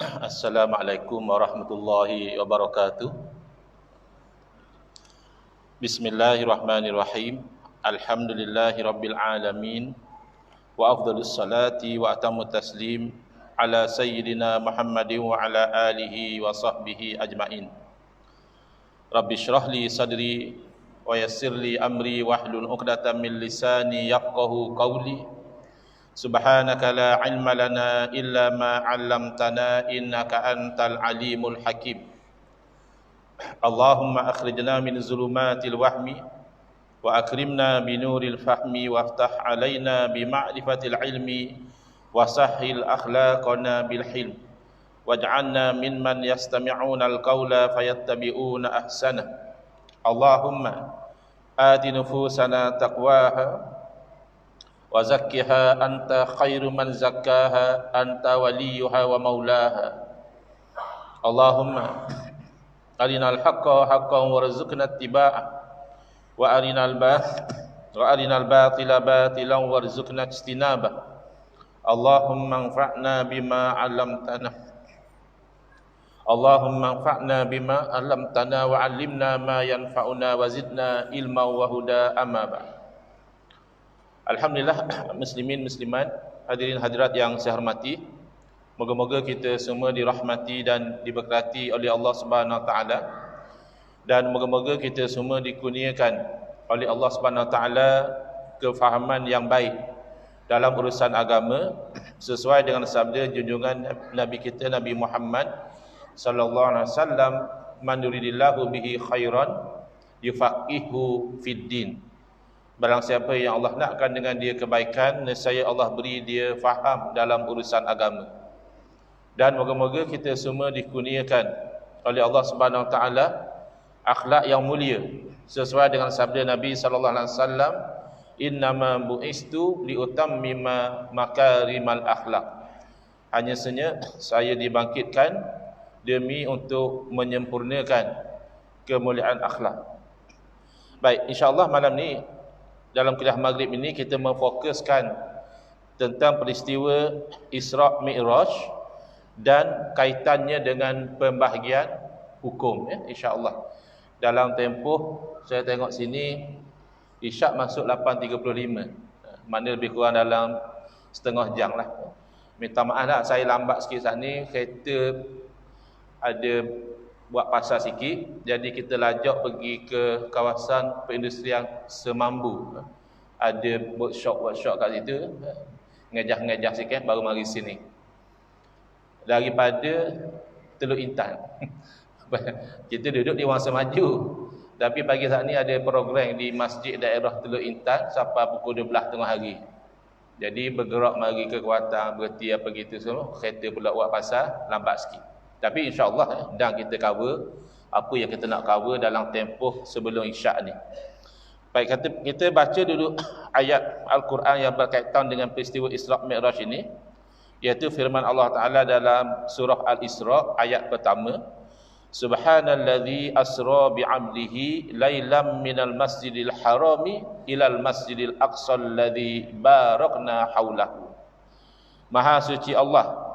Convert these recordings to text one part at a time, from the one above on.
Assalamualaikum warahmatullahi wabarakatuh. Bismillahirrahmanirrahim. Alhamdulillahi rabbil alamin. Wa afdhalus salati wa atamut taslim ala sayyidina Muhammadin wa ala alihi wa sahbihi ajmain. Rabbi shrah li sadri wa yassir li amri wahlul 'uqdatam min lisani yafqahu qawli. Subhanaka la ilma lana illa ma 'allamtana innaka antal alimul hakim. Allahumma akhrijna min zulumatil wahmi wa akrimna binuril fahmi waftah alaina bima'rifatil ilmi wa sahhil akhlaqana bil hilm waj'alna mimman yastami'una al-qawla fayattabi'una ahsana. Allahumma ati nufusana taqwaha wa zakkiha anta khairu man zakkaha anta waliyuha wa maulaha. Allahumma arinal haqqa haqqan warzuqna ittiba'ah wa arinal batila batilan warzuqna ijtinabah. Allahumma anfa'na bima 'allamtana wa 'allimna ma yanfa'una wa zidna ilma wa huda amma ba'd. Alhamdulillah, muslimin muslimat, hadirin hadirat yang saya hormati. Moga-moga kita semua dirahmati dan diberkati oleh Allah Subhanahu Wa Taala, dan moga-moga kita semua dikurniakan oleh Allah Subhanahu Wa Taala kefahaman yang baik dalam urusan agama sesuai dengan sabda junjungan Nabi kita Nabi Muhammad sallallahu alaihi wasallam, man yuridillahu bihi khairan yufaqihu fid din. Barang siapa yang Allah nakkan dengan dia kebaikan, nescaya Allah beri dia faham dalam urusan agama. Dan moga-moga kita semua dikurniakan oleh Allah Subhanahu Wa Taala akhlak yang mulia sesuai dengan sabda Nabi sallallahu alaihi wasallam, innama bu'istu liutammima makarimal akhlak. Hanya saja saya dibangkitkan demi untuk menyempurnakan kemuliaan akhlak. Baik, insya-Allah malam ni dalam kuliah maghrib ini kita memfokuskan tentang peristiwa Isra' Mi'raj dan kaitannya dengan pembahagian hukum, ya, insya-Allah. Dalam tempoh saya tengok sini Isyak masuk 8.35. Makna lebih kurang dalam setengah jam lah. Minta maaf lah saya lambat sikit saat ni, kereta ada buat pasar sikit, jadi kita lajak pergi ke kawasan perindustrian Semambu. Ada workshop kat situ, ngejah sikit baru mari sini. Daripada Teluk Intan. Kita duduk di Wangsa Maju, tapi pagi saat ni ada program di masjid daerah Teluk Intan sampai pukul 12 tengah hari. Jadi bergerak mari ke Kuantan, berhenti apa gitu semua, kereta pula buat pasar, lambat sikit. Tapi insya-Allah dan kita cover apa yang kita nak cover dalam tempoh sebelum Isyak ni. Baik, kita baca dulu ayat Al-Quran yang berkaitan dengan peristiwa Isra' Mi'raj ini, iaitu firman Allah Taala dalam surah Al-Isra' ayat pertama, Subhanalladzi asra bi'abdihi lailam minal masjidil harami ilal masjidil aqsal ladzi barakna haulahu. Maha suci Allah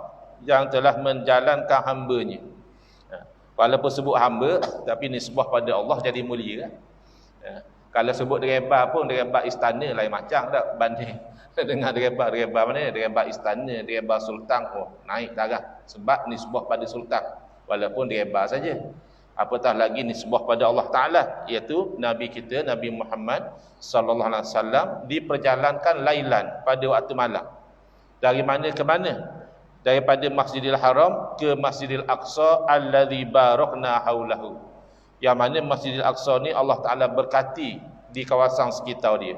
yang telah menjalankan hamba-Nya. Walaupun sebut hamba, tapi nisbah pada Allah jadi mulia kan? Kalau sebut direbar pun, direbar istana lain macam tak banding dengan direbar mana? Direbar istana, direbar sultan, oh naik darah sebab nisbah pada sultan, walaupun direbar saja. Apatah lagi nisbah pada Allah Taala, iaitu Nabi kita Nabi Muhammad sallallahu alaihi wasallam diperjalankan lailan pada waktu malam. Dari mana ke mana? Daripada Masjidil Haram ke Masjidil Aqsa alladzi barakna haulahu. Yang mana Masjidil Aqsa ni Allah Taala berkati di kawasan sekitar dia.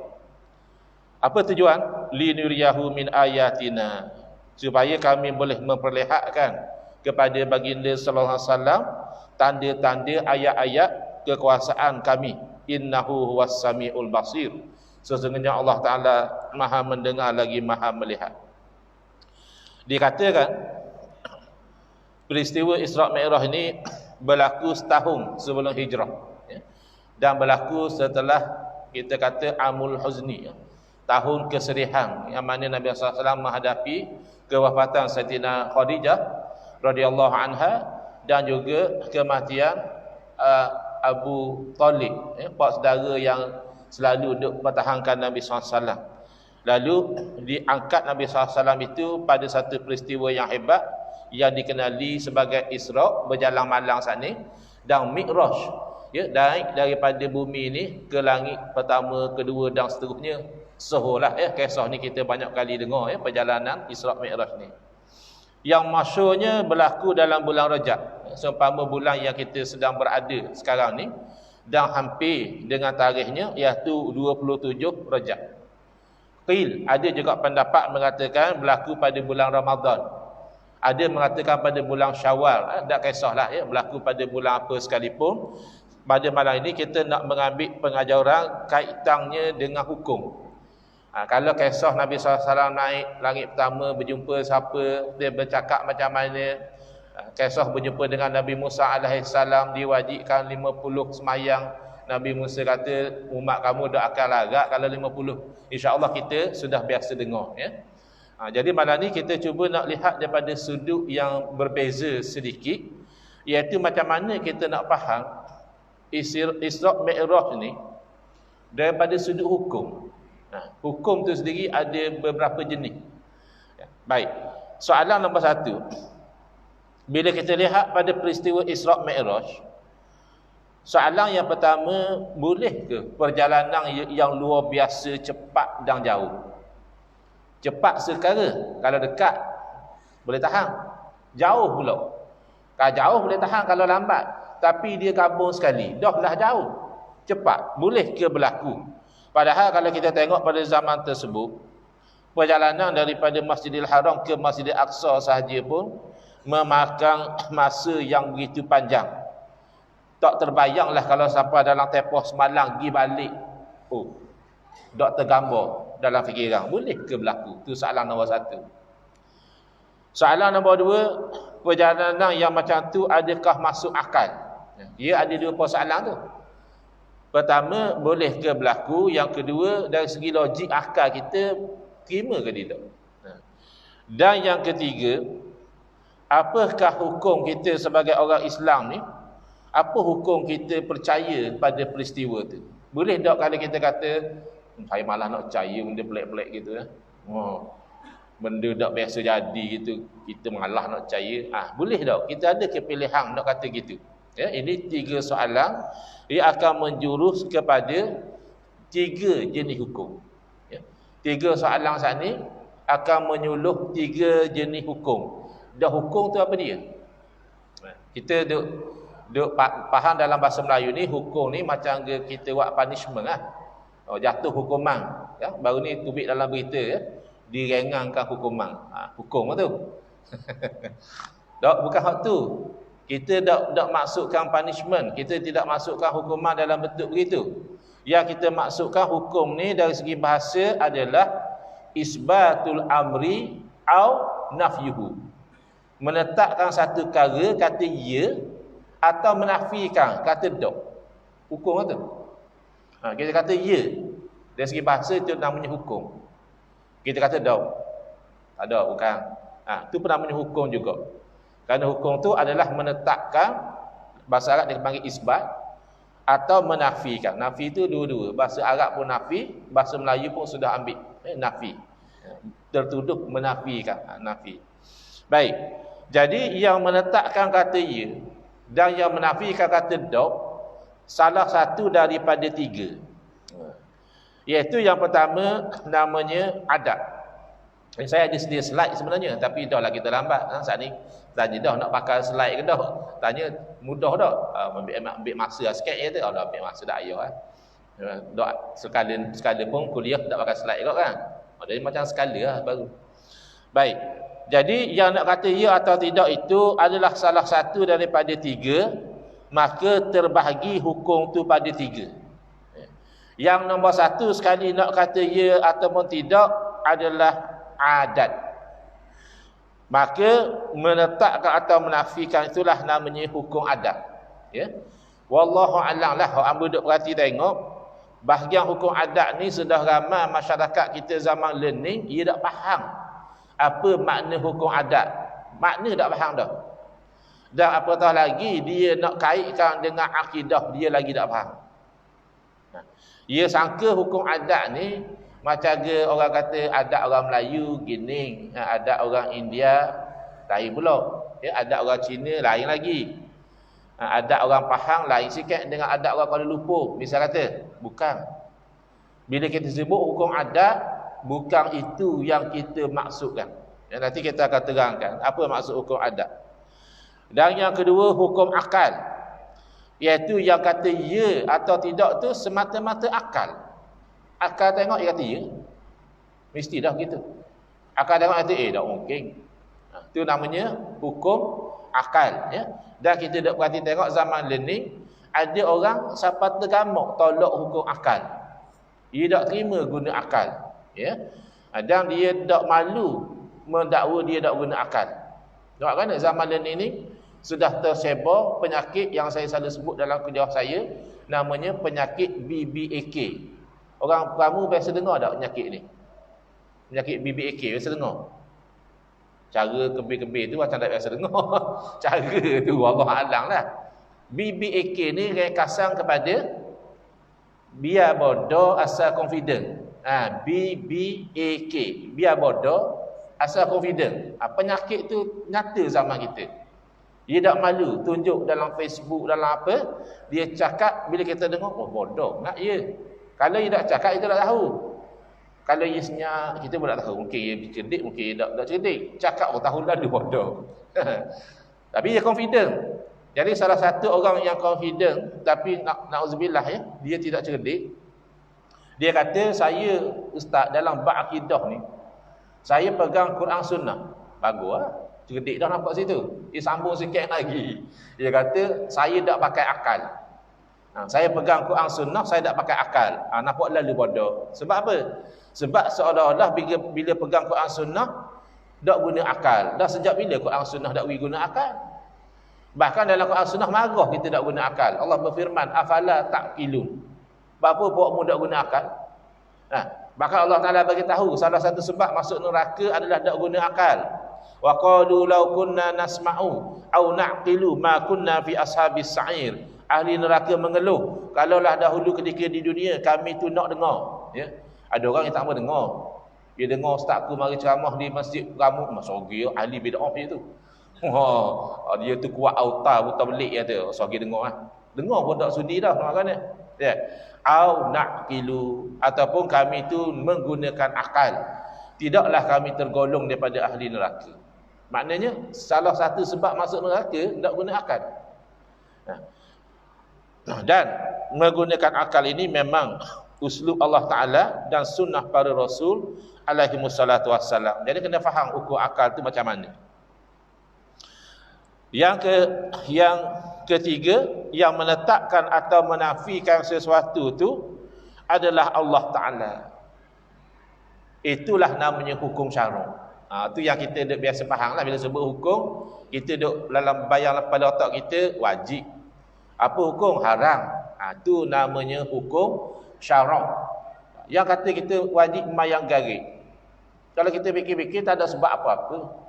Apa tujuan? Linuriyahu min ayatina, supaya kami boleh memperlihatkan kepada baginda sallallahu alaihi wasallam tanda-tanda ayat-ayat kekuasaan kami. Innahu huwas samiul basir. Sesungguhnya Allah Taala Maha mendengar lagi Maha melihat. Dikatakan peristiwa Isra' Mi'raj ini berlaku setahun sebelum hijrah, ya, dan berlaku setelah kita kata Amul Huzni, ya, tahun kesedihan, yang mana Nabi SAW menghadapi kewafatan Sayyidina Khadijah radhiyallahu anha, dan juga kematian Abu Talib, pak saudara yang selalu duk pertahankan Nabi SAW. Lalu diangkat Nabi SAW itu pada satu peristiwa yang hebat yang dikenali sebagai Isra, berjalan malang sana, dan Mi'raj, naik daripada bumi ini ke langit pertama, kedua dan seterusnya. Seholah kisah ni kita banyak kali dengar, perjalanan Isra Mi'raj ni. Yang masyhurnya berlaku dalam bulan Rajab, seumpama bulan yang kita sedang berada sekarang ni, dan hampir dengan tarikhnya iaitu 27 Rajab. Qil, ada juga pendapat mengatakan berlaku pada bulan Ramadan. Ada mengatakan pada bulan Syawal, tak kisahlah berlaku pada bulan apa sekalipun. Pada malam ini kita nak mengambil pengajaran kaitannya dengan hukum. Kalau kisah Nabi SAW naik langit pertama, berjumpa siapa, dia bercakap macam mana. Kisah berjumpa dengan Nabi Musa AS, diwajibkan 50 semayang. Nabi Musa kata, umat kamu dah akan larat kalau 50. InsyaAllah kita sudah biasa dengar. Jadi malam ni kita cuba nak lihat daripada sudut yang berbeza sedikit, iaitu macam mana kita nak faham Isra Mi'raj ni daripada sudut hukum. Hukum tu sendiri ada beberapa jenis. Baik, soalan nombor 1. Bila kita lihat pada peristiwa Isra Mi'raj, soalan yang pertama, boleh ke perjalanan yang luar biasa cepat dan jauh? Cepat sekara, kalau dekat boleh tahan. Jauh pula, kalau jauh boleh tahan kalau lambat. Tapi dia gabung sekali, dah lah jauh, cepat. Boleh ke berlaku? Padahal kalau kita tengok pada zaman tersebut, perjalanan daripada Masjidil Haram ke Masjidil Aqsa sahaja pun memakan masa yang begitu panjang. Tak terbayanglah kalau sampai dalam tempoh semalam pergi balik. Tak tergambar dalam fikiran. Boleh ke berlaku? Itu soalan nombor 1. Soalan nombor 2, perjalanan yang macam tu adakah masuk akal? Ia ada 2 persoalan tu. Pertama, boleh ke berlaku? Yang kedua, dari segi logik akal kita terima ke tidak? Dan yang ketiga, apakah hukum kita sebagai orang Islam ni? Apa hukum kita percaya pada peristiwa tu? Boleh tak kalau kita kata, saya malah nak percaya benda pelik-pelik gitu benda tak biasa jadi gitu, kita malah nak percaya. Boleh tak? Kita ada kepilihan nak kata gitu. Ini 3 soalan. Ia akan menjurus kepada 3 jenis hukum. 3 soalan saat ni akan menyuluh 3 jenis hukum. Dan hukum tu apa dia? Kita duk faham dalam bahasa Melayu ni, hukum ni macam kita buat punishment lah. Jatuh hukuman. Baru ni tubik dalam berita direngangkan hukuman. Hukum tu. Tak, bukan hak tu. Kita tak masukkan punishment, kita tidak masukkan hukuman dalam bentuk begitu. Yang kita masukkan hukum ni dari segi bahasa adalah isbatul amri au nafyuhu. Menetapkan satu perkara kata ya atau menafikan kata tak. Hukum tu. Kita kata ya, dari segi bahasa itu namanya hukum. Kita kata tak. Tak ada, bukan. Itu pun namanya hukum juga. Kerana hukum tu adalah menetapkan, bahasa Arab dia panggil isbat, atau menafikan. Nafi itu dua-dua. Bahasa Arab pun nafi, bahasa Melayu pun sudah ambil nafi. Tertuduh menafikan. Nafi. Baik. Jadi yang menetapkan kata ya dan yang menafikan kata tak, salah satu daripada 3. Iaitu yang pertama namanya adab. Saya ada sedia slide sebenarnya, tapi dah lah kita lambat. Saat ni tanya dah nak pakai slide ke dah? Tanya mudah dah. Ambil masa sikit je tu. Dah ambil masa dah ayah. Dah sekali pun kuliah tak pakai slide kot kan. Jadi macam sekali lah baru. Baik. Jadi yang nak kata ya atau tidak itu adalah salah satu daripada 3, maka terbahagi hukum tu pada 3. Yang nombor 1 sekali nak kata ya ataupun tidak adalah adat. Maka menetapkan atau menafikan itulah namanya hukum adat. Wallahu a'lam lah. Hamba duk perhati tengok bahagian hukum adat ni sudah ramai masyarakat kita zaman learning ia tak faham apa makna hukum adat. Makna tak faham dah. Dan apatah lagi dia nak kaitkan dengan akidah, dia lagi tak faham. Dia sangka hukum adat ni macam orang kata adat orang Melayu gini, adat orang India lain pula. Ya, adat orang Cina lain lagi. Adat orang Pahang lain sikit dengan adat orang Kuala Lumpur. Misal kata, bukan. Bila kita sebut hukum adat, bukan itu yang kita maksudkan. Ya, nanti kita akan terangkan apa maksud hukum adat. Dan yang kedua, hukum akal. Iaitu yang kata ya atau tidak tu semata-mata akal. Akal tengok dia kata ya. Mesti dah gitu. Akal tengok kata tak mungkin. Itu namanya hukum akal. Ya. Dan kita dah perhati tengok zaman learning, ada orang sampai tergamuk tolak hukum akal. Dia tak terima guna akal. Ya. Dan dia tak malu mendakwa dia tak guna akal. Tengok kan zaman learning ni sudah tersebar penyakit yang saya selalu sebut dalam kuliah saya, namanya penyakit BBAK. Orang kamu biasa dengar tak penyakit ni? Penyakit BBAK biasa dengar? Cara kebir-kebir tu macam tak biasa dengar. Cara tu Allah alang lah. BBAK ni ringkasan kepada biar bodoh asal confident. BBAK, biar bodoh asal confident. Penyakit tu nyata zaman kita. Dia tak malu tunjuk dalam Facebook, dalam apa, dia cakap bila kita dengar, oh bodoh nak ya. Kalau dia tak cakap, kita tak tahu. Kalau dia senyap, kita pun tak tahu. Mungkin dia cerdik, mungkin dia tak cerdik. Cakap, oh tahu lah dia bodoh. Tapi dia confident. Jadi salah satu orang yang confident, tapi na'udzubillah ya, dia tidak cerdik. Dia kata, saya ustaz dalam bab akidah ni, saya pegang Quran Sunnah. Bagus lah. Cerdik dah nampak situ. Dia sambung sikit lagi. Dia kata, saya tak pakai akal. Saya pegang Quran Sunnah, saya tak pakai akal. Nampak lalu bodoh. Sebab apa? Sebab seolah-olah bila pegang Quran Sunnah, tak guna akal. Dah sejak bila Quran Sunnah tak guna akal? Bahkan dalam Quran Sunnah marah kita tak guna akal. Allah berfirman, afala ta'qilun. Apa buatmu tak guna akal? Bahkan Allah Ta'ala bagi tahu, salah satu sebab masuk neraka adalah tak guna akal. Wa qalu law kunna nasma'u aw na'qilu ma kunna fi ashabis sa'ir. Ahli neraka mengeluh, kalaulah dahulu ketika di dunia kami tu nak dengar, ya. Ada orang yang tak mau dengar. Dia dengar ustaz aku mari ceramah di masjid kamu, masogi ahli bid'ah itu. Dia tu kuat auta buta belik kata, sogi dengar ah. Dengar pun tak sudi dah maknanya. Ya. Au na'qilu, ataupun kami tu menggunakan akal. Tidaklah kami tergolong daripada ahli neraka. Maknanya salah satu sebab masuk neraka tak guna akal. Dan menggunakan akal ini memang uslub Allah Ta'ala dan sunnah para Rasul alaihi wassalatu wassalam. Jadi kena faham ukur akal tu macam mana. Yang ketiga, yang menetapkan atau menafikan sesuatu tu adalah Allah Ta'ala. Itulah namanya hukum syarak. Itu yang kita biasa faham lah bila sebut hukum. Kita duk dalam bayang pada otak kita, wajib. Apa hukum? Haram. Itu namanya hukum syarak. Yang kata kita wajib memayang garik. Kalau kita fikir-fikir tak ada sebab apa-apa.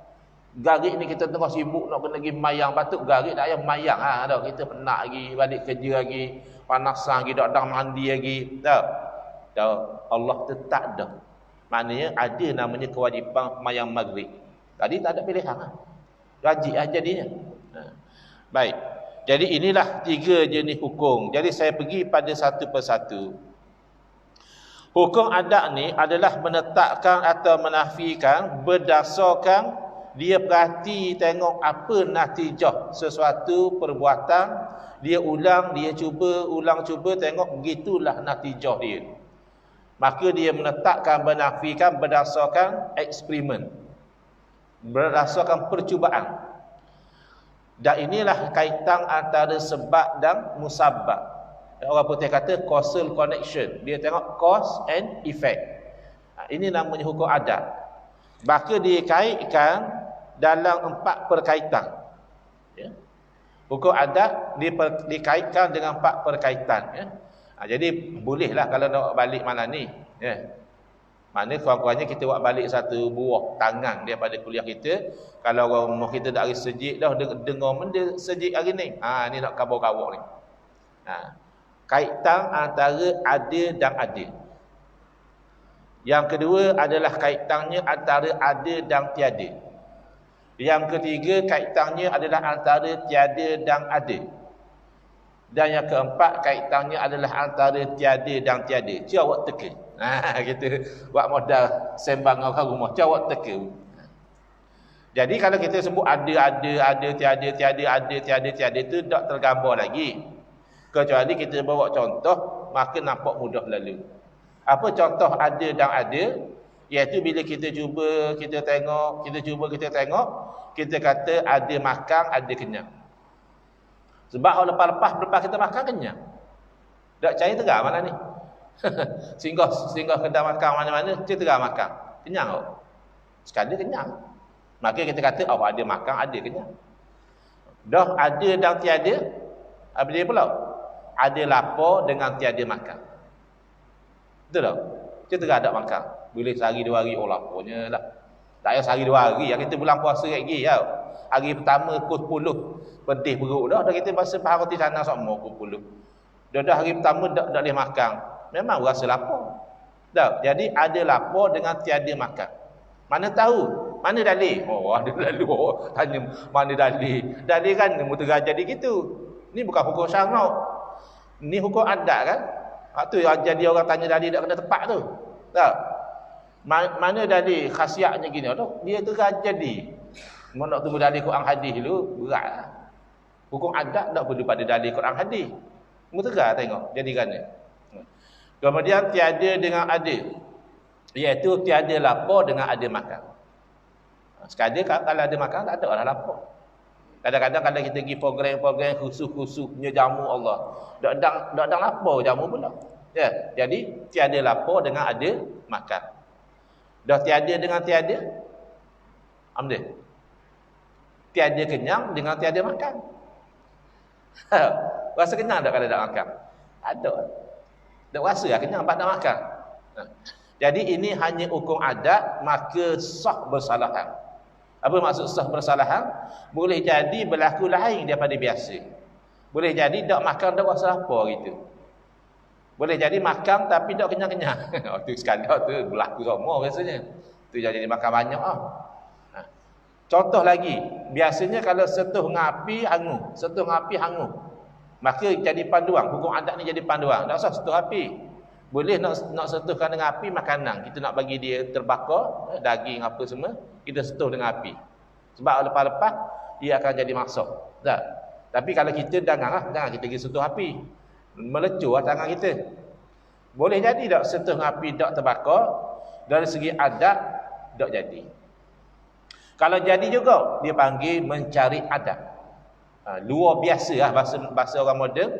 Garik ni kita tengah sibuk nak kena pergi memayang. Patut garik tak payah memayang. Kita penat lagi, balik kerja lagi, panasan lagi, tak ada mandi lagi. Tak. Allah tetap dah. Maknanya ada namanya kewajipan memayang maghrib. Tadi tak ada pilihan. Wajib jadinya. Baik. Jadi inilah 3 jenis hukum. Jadi saya pergi pada satu persatu. Hukum adat ni adalah menetapkan atau menafikan berdasarkan dia perhati tengok apa natijah sesuatu perbuatan. Dia ulang, dia cuba, tengok begitulah natijah dia. Maka dia menetapkan, menafikan berdasarkan eksperimen, berdasarkan percubaan. Dan inilah kaitan antara sebab dan musabab. Orang putih kata causal connection. Dia tengok cause and effect. Ini namanya hukum adat. Maka dikaitkan dalam 4 perkaitan. Ya. Hukum adat dikaitkan dengan 4 perkaitan. Ya. Jadi bolehlah kalau nak balik malam ni, ya. Mana kurang-kurangnya kita buat balik satu buah tangan daripada kuliah kita. Kalau orang rumah kita dah hari sejik dah, dengar benda sejik hari ni. Ni nak kabur-kabur ni. Kaitan antara ada dan ada. Yang kedua adalah kaitannya antara ada dan tiada. Yang ketiga kaitannya adalah antara tiada dan ada. Dan yang keempat kaitannya adalah antara tiada dan tiada. Jawab teka. Kita buat modal sembang orang rumah. Jawab teka. Jadi kalau kita sebut ada, tiada, tiada itu tak tergambar lagi. Kecuali kita bawa contoh, maka nampak mudah lalu. Apa contoh ada dan ada? Iaitu bila kita cuba, kita tengok, kita kata ada makan, ada kenyang. Sebab lepas kita makan kenyang. Tak cari terang mana ni? singgah kedai makan mana-mana, dia terang makan. Kenyang tak? Sekali kenyang. Maka kita kata, ada makan, ada kenyang. Dah ada dan tiada, apa dia pula? Ada lapar dengan tiada makan. Betul tak? Kita terang tak makan. Boleh sehari dua hari, laparnya lah. Tak payah sehari dua hari, yang kita bulan puasa lagi tau. Hari pertama pukul 10 pedih perut dah kita rasa faham roti sana semua pukul 10. Dah hari pertama tak boleh makan. Memang rasa lapar. Dah, jadi ada lapar dengan tiada makan. Mana tahu? Mana dalil? Ada lalu tanya mana dalil. Dalil kan mutera jadi gitu. Ni bukan hukum syarak. Ni hukum adat kan? Tu yang jadi orang tanya dalil tak kena tepat tu. Tak? Mana dalil khasiatnya gini tu? Dia terang jadi. Mau nak tunggu dalil Quran hadis dulu, berat. Hukum adat tak perlu pada dalil Quran hadis. Mutera tengok jadi kan. Kemudian tiada dengan ada. Iaitu tiada lapar dengan ada makan. Sekadar kalau ada makan tak ada orang lapar. Kadang-kadang kalau kita pergi program-program khusus-khususnya jamu Allah, tak ada lapar jamu pula. Ya, jadi tiada lapar dengan ada makan. Dah tiada dengan tiada. Ambil. Tiada kenyang dengan tiada makan. Rasa kenyang tak kalau tak makan? Ada. Tak rasa lah kenyang tak makan. Jadi ini hanya hukum adat, maka sah bersalahan. Apa maksud sah bersalahan? Boleh jadi berlaku lain daripada biasa. Boleh jadi tak makan tak rasa apa gitu. Boleh jadi makan tapi tak kenyang-kenyang. Itu sekadar tu berlaku semua biasanya. Tu jadi makan banyak ah. Contoh lagi, biasanya kalau sentuh ngapi hangus. Maka jadi panduan, hukum adat ni jadi panduan. Tak usah sentuh api. Boleh nak sentuhkan dengan api makanan. Kita nak bagi dia terbakar, daging apa semua, kita sentuh dengan api. Sebab lepas-lepas dia akan jadi masak. Tak? Tapi kalau kita jangan kita pergi sentuh api. Melecur tangan kita. Boleh jadi tak sentuh dengan api tak terbakar, dari segi adat tak jadi. Kalau jadi juga, dia panggil mencari adat. Luar biasa lah, bahasa orang moden,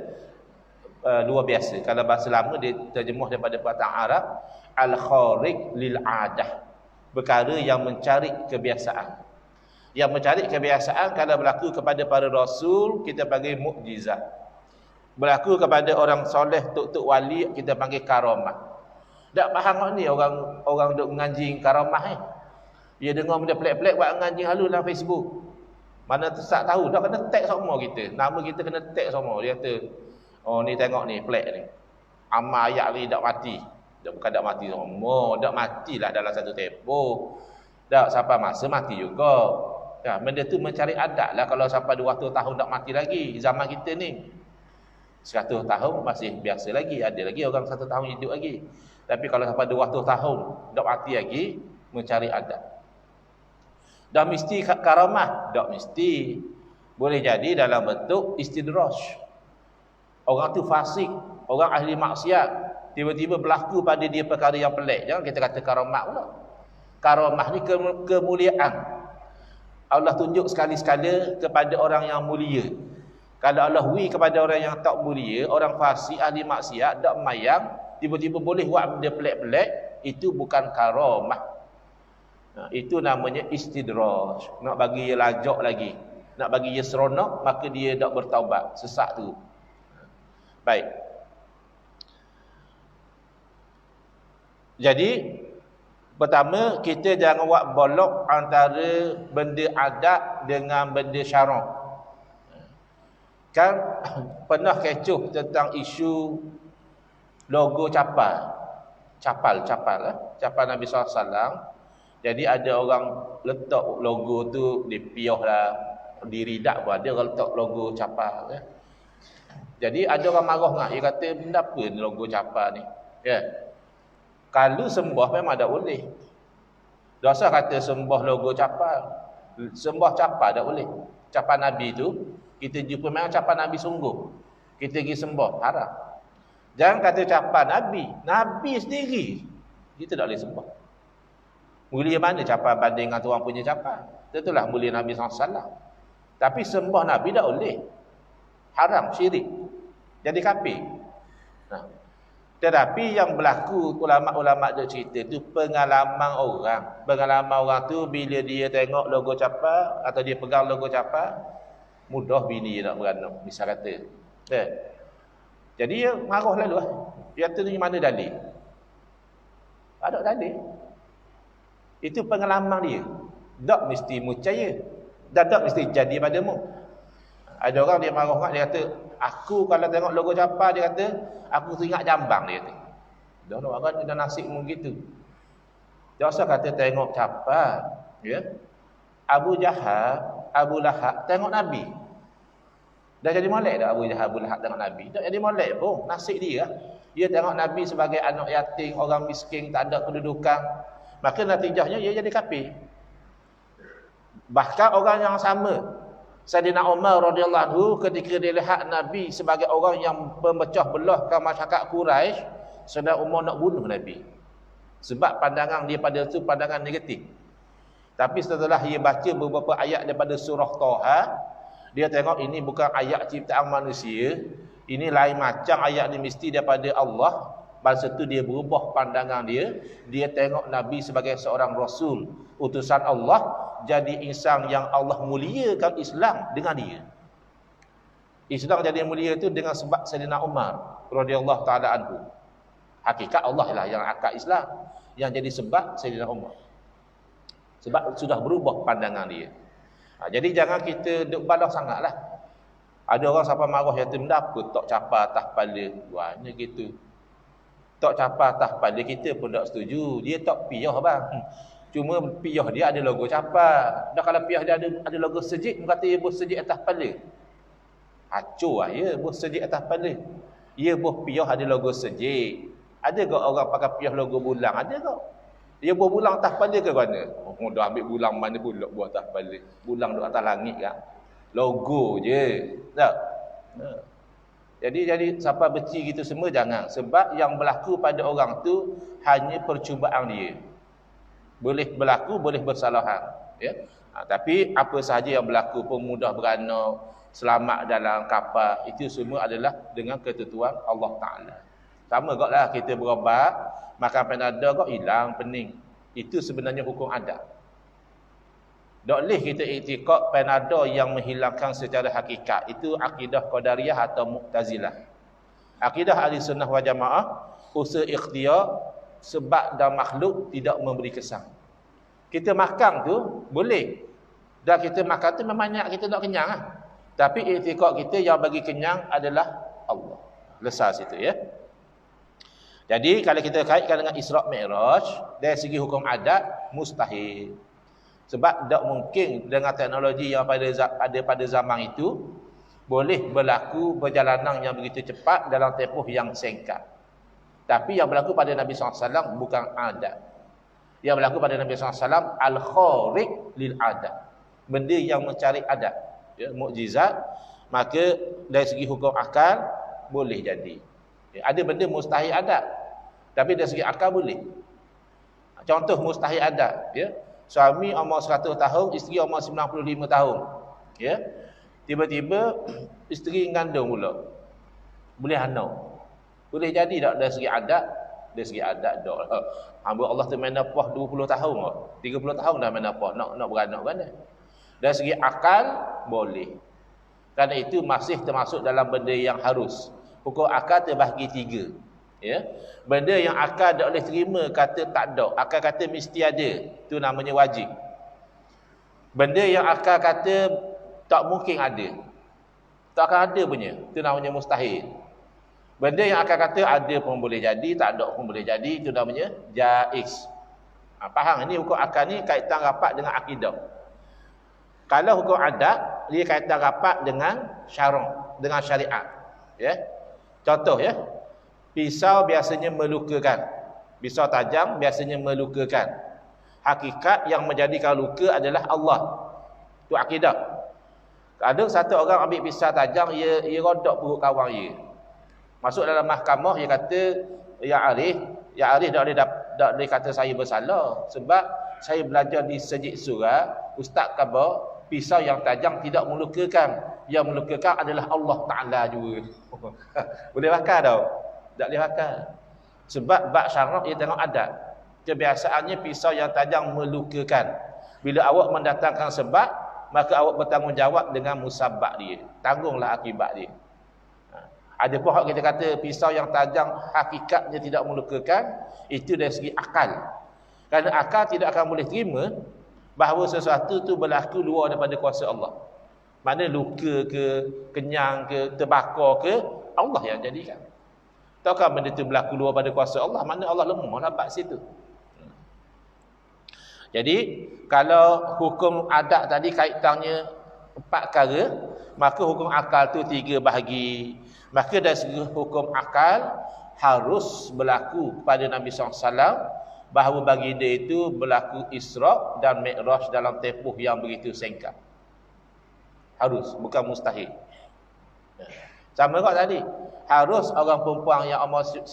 luar biasa. Kalau bahasa lama, dia terjemuh daripada perkataan Arab, al-khariq lil-adah. Perkara yang mencari kebiasaan. Yang mencari kebiasaan, kalau berlaku kepada para rasul, kita panggil mukjizat. Berlaku kepada orang soleh, tuk-tuk wali, kita panggil karamah. Tak faham ni orang duk mengaji karamah Dia dengar benda pelik-pelik buat ngaji halus dalam Facebook. Mana tak tahu, dah kena tag semua kita. Nama kita kena tag semua. Dia kata, ni tengok ni, pelik ni. Amal ayat ni tak mati. Bukan tak mati semua, tak matilah dalam satu tempoh. Tak sampai masa mati juga. Benda tu mencari adat lah. Kalau sampai 200 tahun tak mati lagi. Zaman kita ni 100 tahun masih biasa lagi. Ada lagi orang 1 tahun hidup lagi. Tapi kalau sampai 200 tahun tak mati lagi, mencari adat. Dah mesti karamah? Tak mesti. Boleh jadi dalam bentuk istidraj. Orang tu fasik, orang ahli maksiat, tiba-tiba berlaku pada dia perkara yang pelik. Jangan kita kata karamah pula. Karamah ni kemuliaan. Allah tunjuk sekali-sekala kepada orang yang mulia. Kalau Allah wi kepada orang yang tak mulia, orang fasik, ahli maksiat, tak mayang, tiba-tiba boleh buat benda pelik-pelik, itu bukan karamah. Itu namanya istidraj. Nak bagi dia lajak lagi, nak bagi dia seronok, maka dia tak bertaubat. Sesat tu. Baik. Jadi Pertama, kita jangan buat bolok antara benda adat dengan benda syarak. Kan pernah kecoh tentang isu logo capal. Capal Nabi SAW. Jadi ada orang letak logo tu di piah lah, di ridak pun ada orang letak logo capal. Jadi ada orang marah ngak, dia kata benda apa ni logo capal ni? Kalau sembah memang tak boleh. Dosa kata sembah logo capal. Sembah capal tak boleh. Capal Nabi tu kita jumpa memang capal Nabi sungguh. Kita pergi sembah, haram. Jangan kata capal Nabi. Nabi sendiri kita tak boleh sembah. Mulia mana capal banding dengan orang punya capal? Tentulah mulia Nabi SAW. Tapi sembah Nabi tak boleh. Haram, syirik. Jadi kafir. Nah. Tetapi yang berlaku ulama-ulama dia cerita tu pengalaman orang. Pengalaman orang tu bila dia tengok logo capal atau dia pegang logo capal, mudah bini dia nak beranak, misal kata. Jadi dia marah lalu lah. Dia kata ni mana dalil? Ada dalil. Itu pengalaman dia. Tak mesti percaya. Dan tak mesti jadi padamu. Ada orang dia marah kat, dia kata, aku kalau tengok logo capal, dia kata, aku teringat jambang, dia kata. Dah orang dah nasib begitu. Dia rasa kata tengok capal, ya. Abu Lahab tengok Nabi. Dah jadi molek dah Abu Lahab tengok Nabi. Tak jadi molek pun, nasib dia. Dia tengok Nabi sebagai anak yatim, orang miskin, tak ada kedudukan. Maka natijahnya dia jadi kafir. Bahkan orang yang sama, Sayyidina Umar radhiyallahu anhu ketika dia lihat Nabi sebagai orang yang pemecah belahkan masyarakat Quraisy, Sayyidina Umar nak bunuh Nabi. Sebab pandangan dia pada itu pandangan negatif. Tapi setelah dia baca beberapa ayat daripada surah Taha, dia tengok ini bukan ayat ciptaan manusia, ini lain macam ayat ni mesti daripada Allah. Masa tu dia berubah pandangan dia. Dia tengok Nabi sebagai seorang Rasul, utusan Allah, jadi insan yang Allah muliakan Islam dengan dia. Islam jadi mulia itu dengan sebab Sayyidina Umar radhiyallahu taala anhu. Hakikat Allah lah yang akad Islam, yang jadi sebab Sayyidina Umar. Sebab sudah berubah pandangan dia. Jadi jangan kita duk balas sangatlah. Ada orang sampai marah yang apa tok capal atas kepala. Buatnya gitu. Tok capal atas kepala kita pun tak setuju. Dia tak piyah bang. Cuma piyah dia ada logo capal. Dah kalau piyah dia ada logo sejik, kata dia buh sejik atas kepala. Hancur lah ya, buh sejik atas kepala. Ya buh piyah ada logo sejik. Ada ke orang pakai piyah logo bulang? Ada ke? Dia buh bulang atas kepala ke mana? Oh, dah ambil bulang mana pula buah atas kepala. Bulang duduk atas langit kan? Logo je. Tak? Jadi siapa benci gitu semua jangan. Sebab yang berlaku pada orang tu hanya percubaan dia. Boleh berlaku, boleh bersalahan, ya. Tapi apa sahaja yang berlaku, pemudah beranak, selamat dalam kapal, itu semua adalah dengan ketentuan Allah Taala. Sama gaklah kita berobat, makan Panadol kok hilang pening. Itu sebenarnya hukum adat. Tak boleh kita iktikad Panadol yang menghilangkan secara hakikat. Itu akidah Qadariyah atau Mu'tazilah. Akidah Ahlussunnah wal Jamaah, usaha ikhtiar sebab dan makhluk tidak memberi kesan. Kita makan tu boleh. Dan kita makan tu memang niat kita nak kenyang lah. Tapi iktikad kita yang bagi kenyang adalah Allah. Lesas itu ya. Jadi kalau kita kaitkan dengan Isra' Mi'raj, dari segi hukum adat mustahil. Sebab tak mungkin dengan teknologi yang ada pada zaman itu boleh berlaku perjalanan yang begitu cepat dalam tempoh yang singkat. Tapi yang berlaku pada Nabi SAW bukan adat. Yang berlaku pada Nabi SAW al-khariq lil adat. Benda yang mencari adat, ya, mukjizat. Maka dari segi hukum akal boleh jadi. Ya, ada benda mustahil adat, tapi dari segi akal boleh. Contoh mustahil adat, ya. Suami umur 100 tahun, isteri umur 95 tahun. Ya. Tiba-tiba isteri ngandung pula. Boleh anak. Boleh jadi tak dari segi adat? Dari segi adat tak. Hamba Allah tu menopah 20 tahun, 30 tahun dah menopah, nak beranak kan. Dari segi akal boleh. Kerana itu masih termasuk dalam benda yang harus. Hukum akal terbahagi 3. Ya. Benda yang akal tak boleh terima kata tak ada, akal kata mesti ada, itu namanya wajib. Benda yang akal kata tak mungkin ada, tak akan ada punya, itu namanya mustahil. Benda yang akal kata ada pun boleh jadi, tak ada pun boleh jadi, itu namanya jaiz. Faham? Ini hukum akal ni kaitan rapat dengan akidah. Kalau hukum adat, dia kaitan rapat dengan syarak, dengan syariat. Ya. Contoh ya, pisau biasanya melukakan. Pisau tajam biasanya melukakan. Hakikat yang menjadikan luka adalah Allah. Itu akidah. Ada satu orang ambil pisau tajam, ia rodok perut kawan dia. Masuk dalam mahkamah, dia kata, Ya Arif tak boleh kata saya bersalah. Sebab saya belajar di sejid surah, Ustaz khabar, pisau yang tajam tidak melukakan. Yang melukakan adalah Allah Ta'ala juga. Boleh bakar tau? Tak boleh bakar. Sebab bab syarak dia tengok adat. Kebiasaannya pisau yang tajam melukakan. Bila awak mendatangkan sebab, maka awak bertanggungjawab dengan musabab dia. Tanggunglah akibat dia. Ada pun kita kata pisau yang tajam hakikatnya tidak melukakan, itu dari segi akal. Kerana akal tidak akan boleh terima bahawa sesuatu tu berlaku luar daripada kuasa Allah. Mana luka ke, kenyang ke, terbakar ke, Allah yang jadikan. Taukah benda tu berlaku luar daripada kuasa Allah? Mana Allah lemah lah bab situ. Jadi kalau hukum adat tadi kaitannya 4 perkara, maka hukum akal tu 3 bahagi. Maka dari segi hukum akal harus berlaku pada Nabi SAW bahawa bagi dia itu berlaku Isra' dan Mi'raj dalam tempoh yang begitu singkat. Harus, bukan mustahil. Sama kot tadi, harus orang perempuan yang umur 95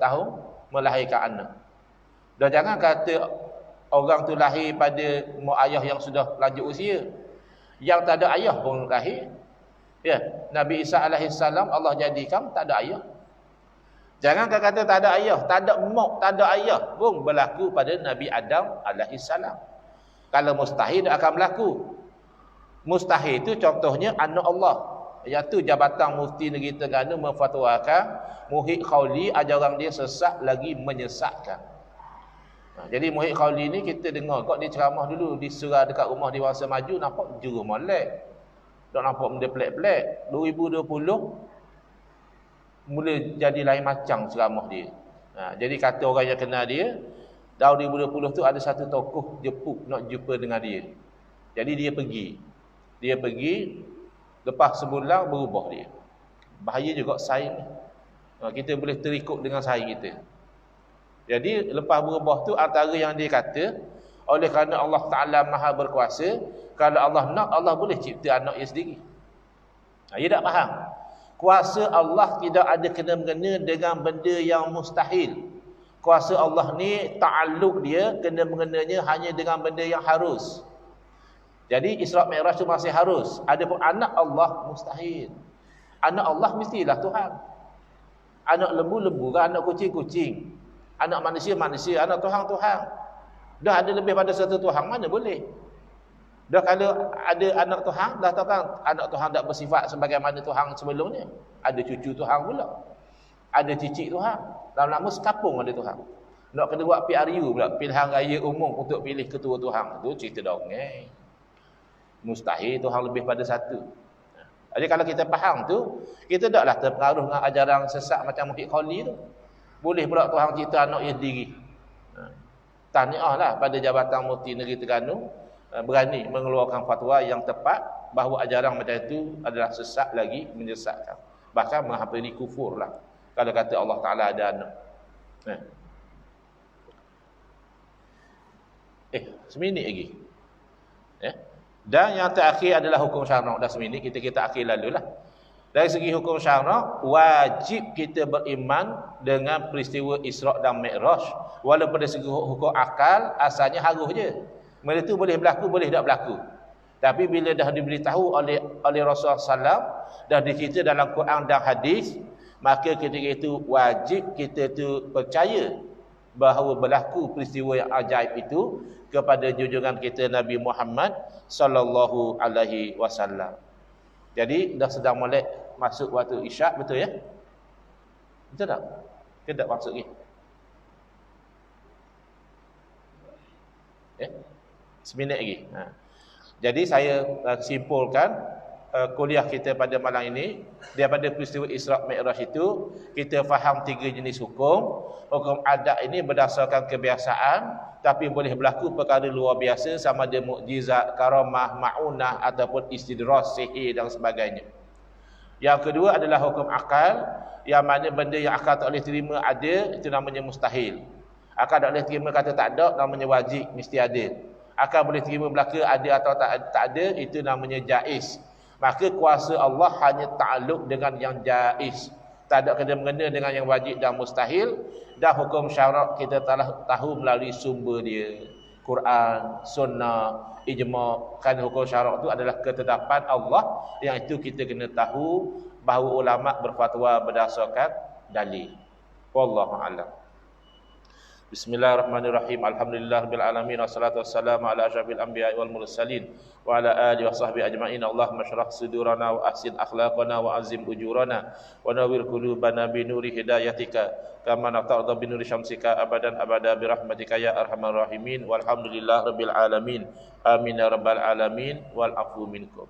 tahun melahirkan anak. Dan jangan kata orang tu lahir pada mak ayah yang sudah lanjut usia. Yang tak ada ayah pun lahir. Ya, Nabi Isa alaihissalam Allah jadikan tak ada ayah. Jangan kata tak ada ayah, tak ada mak, tak ada ayah pun berlaku pada Nabi Adam alaihissalam. Kalau mustahil tak akan berlaku. Mustahil itu contohnya anak Allah, iaitu Jabatan Mufti Negeri Terengganu memfatwakan Muhyiddin Khawli ajaran dia sesat lagi menyesatkan. Jadi Muhyiddin Khawli ni kita dengar kok dia ceramah dulu di surau dekat rumah Dewasa Maju, nampak juru molek. Tak nampak benda pelik-pelik. 2020 mula jadi lain macam ceramah dia. Jadi kata orang yang kenal dia, tahun 2020 tu ada satu tokoh jepuk nak jumpa dengan dia. Jadi dia pergi, lepas sebulan berubah dia. Bahaya juga saing. Kita boleh terikut dengan saing kita. Jadi lepas berubah tu antara yang dia kata, oleh kerana Allah Ta'ala Maha Berkuasa, kalau Allah nak, Allah boleh cipta anak dia sendiri. Dia tak faham. Kuasa Allah tidak ada kena-mengena dengan benda yang mustahil. Kuasa Allah ni ta'alluq dia, kena-mengenanya hanya dengan benda yang harus. Jadi Isra' Mi'raj tu masih harus. Adapun anak Allah mustahil. Anak Allah mestilah Tuhan. Anak lembu-lembu, anak kucing-kucing. Anak manusia-manusia, anak Tuhan-Tuhan. Dah ada lebih pada satu Tuhan, mana boleh? Dah kalau ada anak Tuhan, dah tahu kan anak Tuhan tak bersifat sebagaimana Tuhan sebelumnya. Ada cucu Tuhan pula. Ada cicit Tuhan. Lama-lama sekapung ada Tuhan. Nak kena buat PRU pula, pilihan raya umum untuk pilih ketua Tuhan. Itu cerita dongeng. Mustahil Tuhan lebih pada satu. Jadi kalau kita faham tu, kita taklah terpengaruh dengan ajaran sesat macam Muhyiddin Khawli tu. Boleh pula Tuhan cipta anak dia sendiri. Tahniah lah pada Jabatan Mufti Negeri Terengganu berani mengeluarkan fatwa yang tepat bahawa ajaran macam itu adalah sesat lagi menyesatkan. Bahkan menghampiri kufur lah kalau kata Allah Ta'ala ada anak. Seminit lagi. Dan yang terakhir adalah hukum syarak. Dah seminit, kita akhir lalu lah. Dari segi hukum syarak, wajib kita beriman dengan peristiwa Isra' dan Mi'raj. Walaupun dari segi hukum akal, asalnya harus je. Benda tu boleh berlaku, boleh tak berlaku. Tapi bila dah diberitahu oleh Rasulullah SAW, dah dicerita dalam Quran dan hadis, maka ketika itu wajib kita tu percaya bahawa berlaku peristiwa yang ajaib itu kepada junjungan kita Nabi Muhammad sallallahu alaihi wasallam. Jadi dah sedang molek masuk waktu Isyak, betul ya? Betul tak? Ke tak masuk lagi? Seminit lagi. Jadi saya simpulkan kuliah kita pada malam ini, daripada peristiwa Isra' Mi'raj itu kita faham 3 jenis hukum. Hukum adat ini berdasarkan kebiasaan, tapi boleh berlaku perkara luar biasa sama ada mukjizat, karamah, maunah ataupun istidraj, sihir dan sebagainya. Yang kedua adalah hukum akal, yang mana benda yang akal tak boleh terima ada, itu namanya mustahil. Akal tak boleh terima kata tak ada, namanya wajib, mesti ada. Akal boleh terima belaka ada atau tak ada, itu namanya jaiz. Maka kuasa Allah hanya takluk dengan yang jaiz, tak ada kena-mengena dengan yang wajib dan mustahil. Dan hukum syarak kita telah tahu melalui sumber dia, Quran, sunnah, ijma'. Kan hukum syarak itu adalah ketetapan Allah, yang itu kita kena tahu bahawa ulama berfatwa berdasarkan dalil. Wallahu a'lam. Bismillahirrahmanirrahim. Alhamdulillahirabbil alamin, wassalatu wassalamu ala asyrafil anbiya'i wal mursalin wa ala alihi wa sahbihi ajma'in. Allahumma shrah sudurana wa ahsin akhlaqana wa azim ujurana wa nawwir qulubana bi nuri hidayatika kama nata'adha bi nuri syamsika abadan abada bi rahmatika ya arhamar rahimin. Walhamdulillahirabbil alamin. Amin ya rabbal alamin wal afu minkum.